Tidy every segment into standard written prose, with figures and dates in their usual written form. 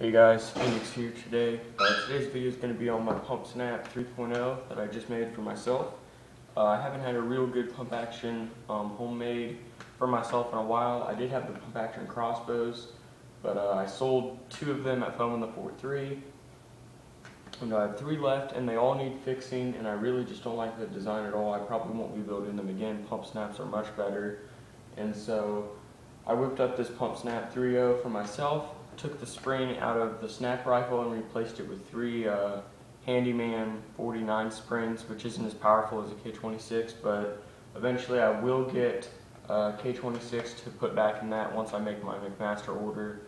Hey guys, Phoenix here today. Today's video is going to be on my PumpSnap 3.0 that I just made for myself. I haven't had a real good pump action homemade for myself in a while. I did have the pump action crossbows, but I sold 2 of them at Foam in the 4.3. And I have 3 left, and they all need fixing, and I really just don't like the design at all. I probably won't be building them again. Pump snaps are much better. And so I whipped up this PumpSnap 3.0 for myself. Took the spring out of the snap rifle and replaced it with 3 Handyman 49 springs, which isn't as powerful as a K26, but eventually I will get K26 to put back in that once I make my McMaster order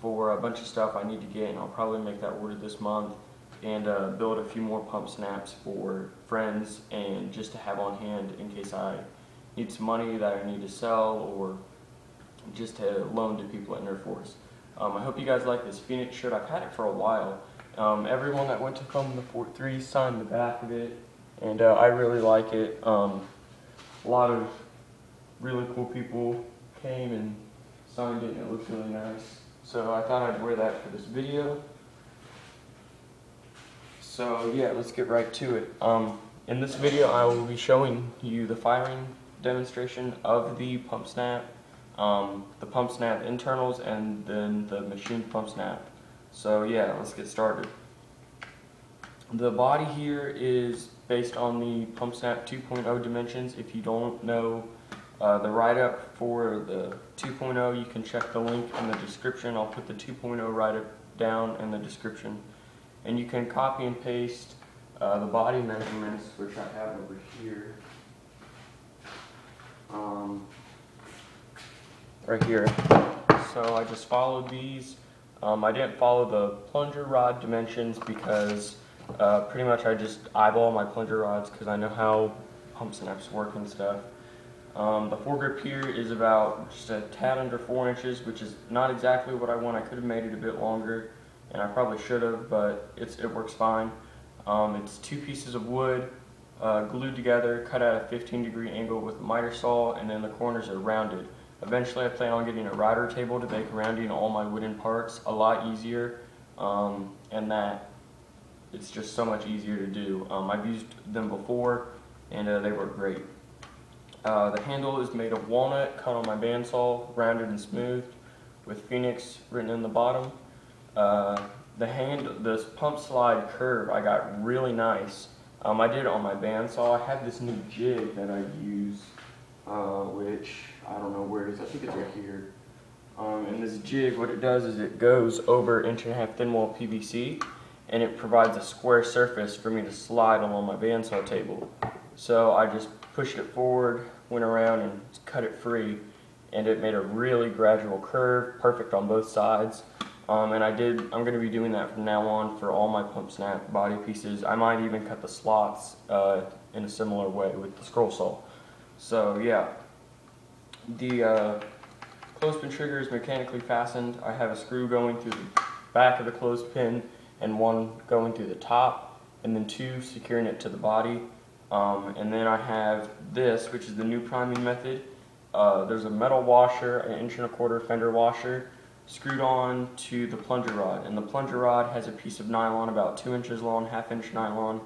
for a bunch of stuff I need to get, and I'll probably make that order this month and build a few more pump snaps for friends and just to have on hand in case I need some money that I need to sell or just to loan to people at Nerd Force. I hope you guys like this Phoenix shirt. I've had it for a while. Everyone that went to Foam in the 4.3 signed the back of it, and I really like it. A lot of really cool people came and signed it, and it looks really nice. So I thought I'd wear that for this video. So yeah, let's get right to it. In this video, I will be showing you the firing demonstration of the PumpSnap. The PumpSnap internals, and then the machine PumpSnap. So yeah, let's get started. The body here is based on the PumpSnap 2.0 dimensions. If you don't know the write-up for the 2.0, you can check the link in the description. I'll put the 2.0 write-up down in the description. And you can copy and paste the body measurements, which I have over here. Right here. So I just followed these. I didn't follow the plunger rod dimensions because pretty much I just eyeball my plunger rods because I know how pump snaps work and stuff. The foregrip here is about just a tad under 4 inches, which is not exactly what I want. I could have made it a bit longer, and I probably should have, but it works fine. It's 2 pieces of wood glued together, cut at a 15-degree angle with a miter saw, and then the corners are rounded. Eventually I plan on getting a rider table to make rounding all my wooden parts a lot easier, and that it's just so much easier to do. I've used them before, and they work great. The handle is made of walnut cut on my bandsaw, rounded and smoothed, with Phoenix written in the bottom. This pump slide curve I got really nice. I did it on my bandsaw. I have this new jig that I use, which I don't know where it is. I think it's right here. And this jig, what it does is it goes over 1.5" thin wall PVC, and it provides a square surface for me to slide along my bandsaw table. So I just pushed it forward, went around and cut it free, and it made a really gradual curve, perfect on both sides. I'm going to be doing that from now on for all my PumpSnap body pieces. I might even cut the slots in a similar way with the scroll saw. So yeah, the clothespin trigger is mechanically fastened. I have a screw going through the back of the clothespin and 1 going through the top, and then 2 securing it to the body. And then I have this, which is the new priming method. There's a metal washer, an 1.25" fender washer, screwed on to the plunger rod, and the plunger rod has a piece of nylon about 2 inches long, 1/2 inch nylon,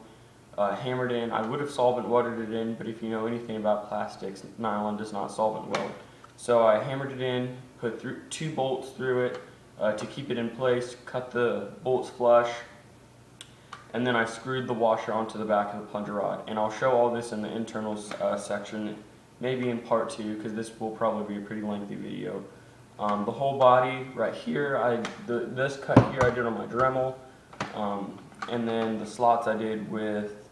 hammered in. I would have solvent welded it in, but if you know anything about plastics, nylon does not solvent weld. So I hammered it in, put 2 bolts through it to keep it in place, cut the bolts flush, and then I screwed the washer onto the back of the plunger rod. And I'll show all this in the internals section, maybe in part 2, because this will probably be a pretty lengthy video. The whole body right here, this cut here I did on my Dremel, and then the slots I did with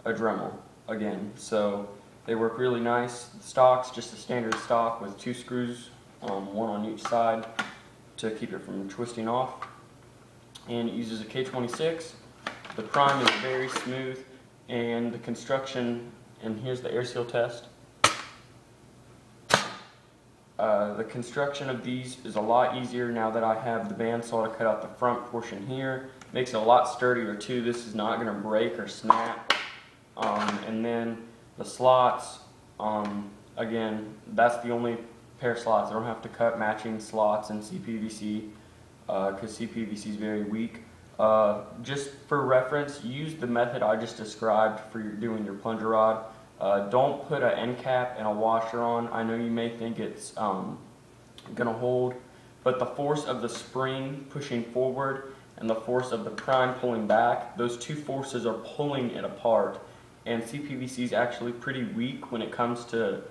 a Dremel again. So they work really nice. The stock's just a standard stock with 2 screws, 1 on each side to keep it from twisting off. And it uses a K26. The prime is very smooth, and the construction, and here's the air seal test. The construction of these is a lot easier now that I have the bandsaw to cut out the front portion here. Makes it a lot sturdier too. This is not going to break or snap. And then the slots, again, that's the only pair of slots. I don't have to cut matching slots in CPVC. because CPVC is very weak. Just for reference, use the method I just described for doing your plunger rod. Don't put an end cap and a washer on. I know you may think it's gonna hold, but the force of the spring pushing forward and the force of the prime pulling back, those two forces are pulling it apart. And CPVC is actually pretty weak when it comes to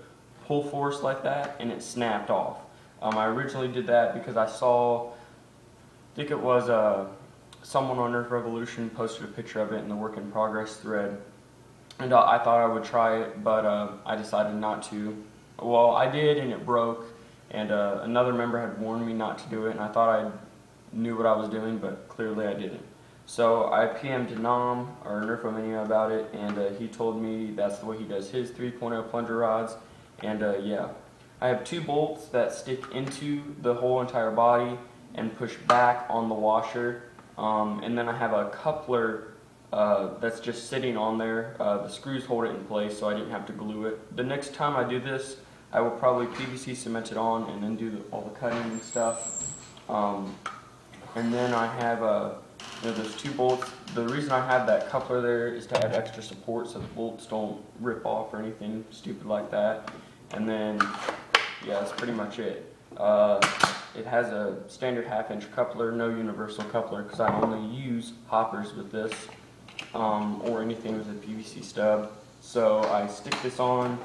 pull force like that, and it snapped off. I originally did that because I saw, I think it was someone on Earth Revolution posted a picture of it in the work in progress thread, and I thought I would try it, but I decided not to. Well, I did, and it broke, and another member had warned me not to do it, and I thought I knew what I was doing, but clearly I didn't. So I PM'd Nam, or Nerfomania, about it, and he told me that's the way he does his 3.0 plunger rods, and yeah. I have 2 bolts that stick into the whole entire body and push back on the washer, and then I have a coupler that's just sitting on there. The screws hold it in place, so I didn't have to glue it. The next time I do this, I will probably PVC cement it on and then do all the cutting and stuff. And then I have those 2 bolts. The reason I have that coupler there is to add extra support so the bolts don't rip off or anything stupid like that. And then, yeah, that's pretty much it. It has a standard 1/2-inch coupler, no universal coupler, because I only use hoppers with this, or anything with a PVC stub. So I stick this on,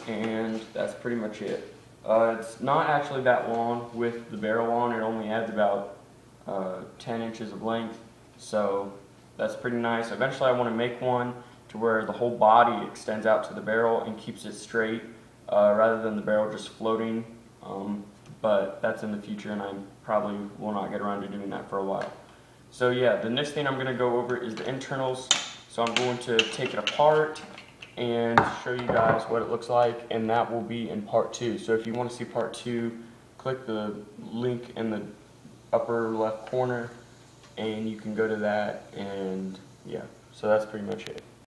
and that's pretty much it. It's not actually that long with the barrel on. It only adds about 10 inches of length, so that's pretty nice. Eventually I want to make one to where the whole body extends out to the barrel and keeps it straight, rather than the barrel just floating, but that's in the future, and I probably will not get around to doing that for a while. So yeah, the next thing I'm going to go over is the internals. So I'm going to take it apart and show you guys what it looks like, and that will be in part 2. So if you want to see part 2, click the link in the upper left corner and you can go to that, and yeah, so that's pretty much it.